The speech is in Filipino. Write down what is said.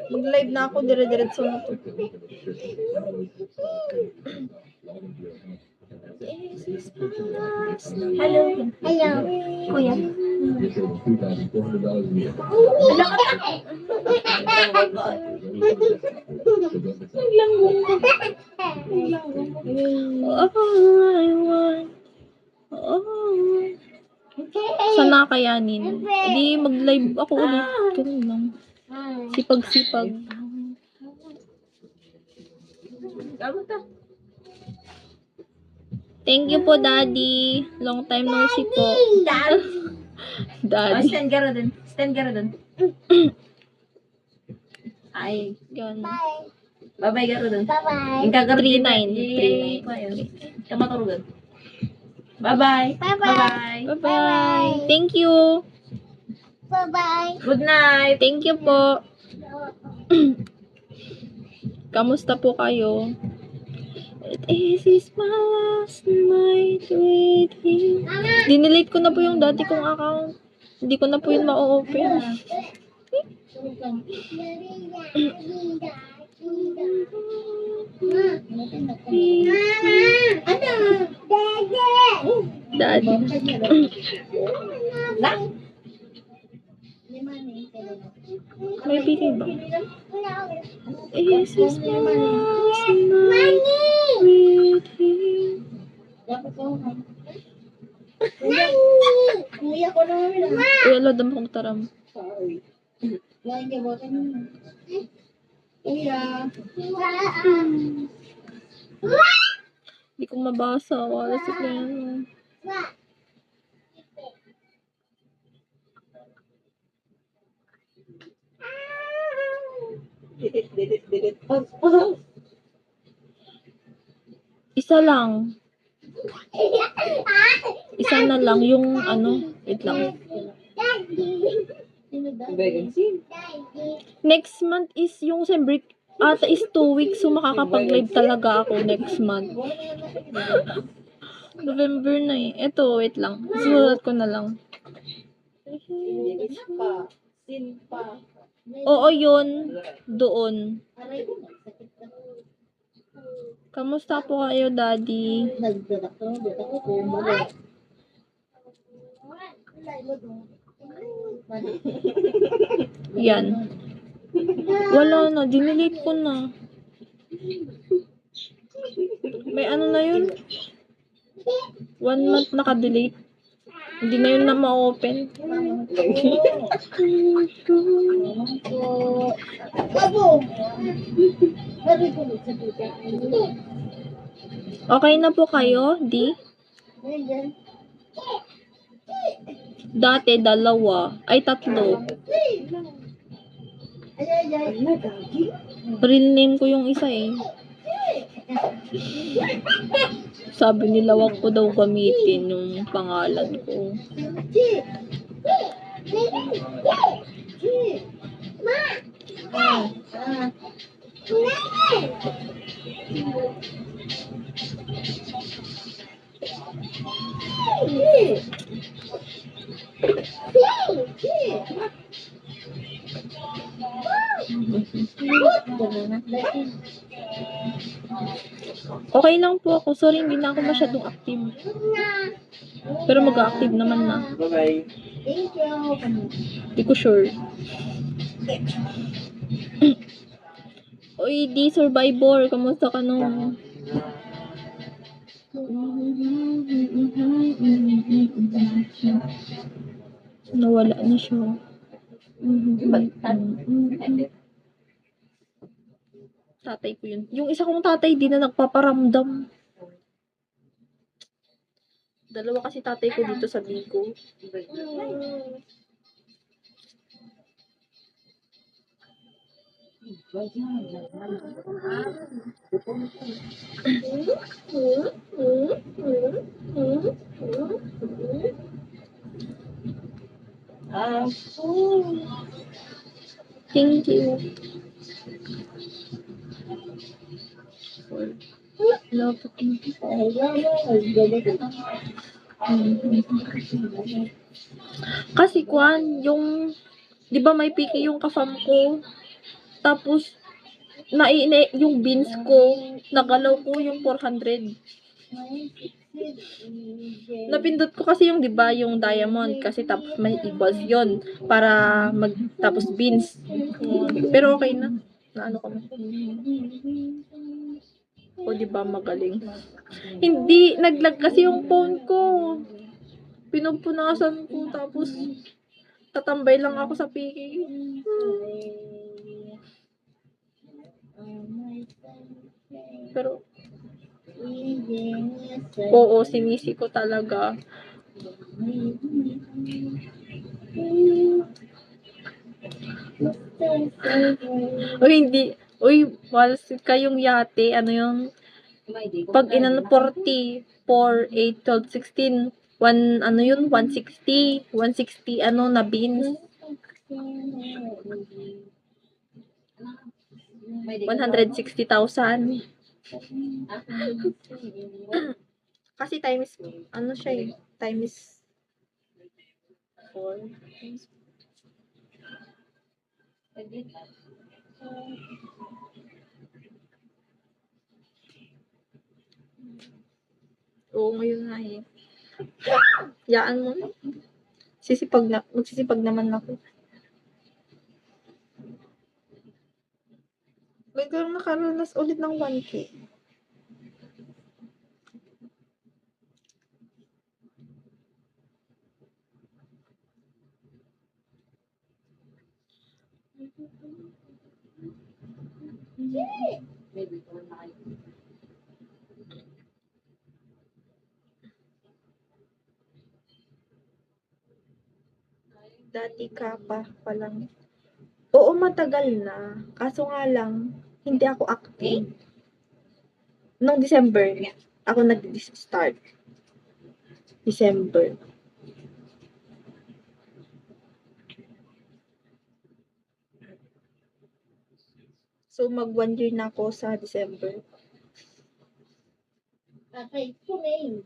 Mag-live na ako, dire-diretso na to. Hello. Hello. Kuya. All I want. Sana kayanin. Hindi mag-live ako ulit. Ganun lang. Sipag-sipag. Thank you po, Daddy. Long time no see po. Daddy. Stand ka rin. Stand ka rin. Ay. Yan. Bye-bye ka rin. Bye-bye. 39. Kamaturugan. Bye-bye. Bye-bye. Bye-bye. Thank you. Bye-bye. Good night. Thank you po. Kamusta po kayo? This is my last night with you. Dinelete ko na po yung dati kong account. Hindi ko na po yun ma-open. Daddy. May bigay ba? This is my last night with you. Kuya ko namin. Kuya, lodam kong taram. Sorry. Kuya. Hindi ko mabasa. Wala si Pleno. Isa lang. Isa na lang. Yung ano. Wait lang. Next month is yung break ata is 2 weeks. So makakapag-live talaga ako next month. November na eh. Eto, wait lang. Sulat ko na lang. Oo, yun. Doon. Kamusta po kayo, Daddy? Yan. Wala na. Dinelete ko na. May ano na yun? 1 month naka-delete. Hindi na yun na ma-open. Okay na po kayo, Di? Dati, 2. Ay, 3. Real name ko yung isa eh. Sabi nila, wag ko daw gamitin yung pangalan ko. Okay lang po ako. Sorry, hindi na ako masyadong active. Pero mag-active naman na. Bye-bye. Thank you. Hindi ko sure. Uy, di Survivor. Kamusta ka nung? Nawala na siya. Tatay ko yun. Yung isa kong tatay, di na nagpaparamdam. 2 kasi tatay ko dito sa Bicol. Thank you. Love kasi kwan, yung Di ba may piki yung kafam ko? Tapos, yung beans ko, nagalaw ko yung 400. Napindot ko kasi yung, di ba, yung diamond. Kasi tapos may equals yon para tapos beans. Pero okay na. Na ano ko na. O, di ba, magaling. Hindi, naglag kasi yung phone ko. Pinupunasan ko, tapos tatambay lang ako sa piki. Pero, oo, sinisi ko talaga. Uy, hindi. Uy, walas kayong yate. Ano yung, pag inano 40, 4, 8, 12, 16, 1, ano yun, 160. 160, ano, na beans. 160,000. Kasi times, ano siya eh, times 4. Oo, ngayon nga eh. Yaan mo. Magsisipag naman ako. Wait, lang nakaranas ulit ng 1K. Dati ka pa lang. Oo, matagal na. Kaso nga lang, hindi ako active. Noong December, ako nag-start. December. So, mag 1 year na ako sa December. Okay, ito na yun.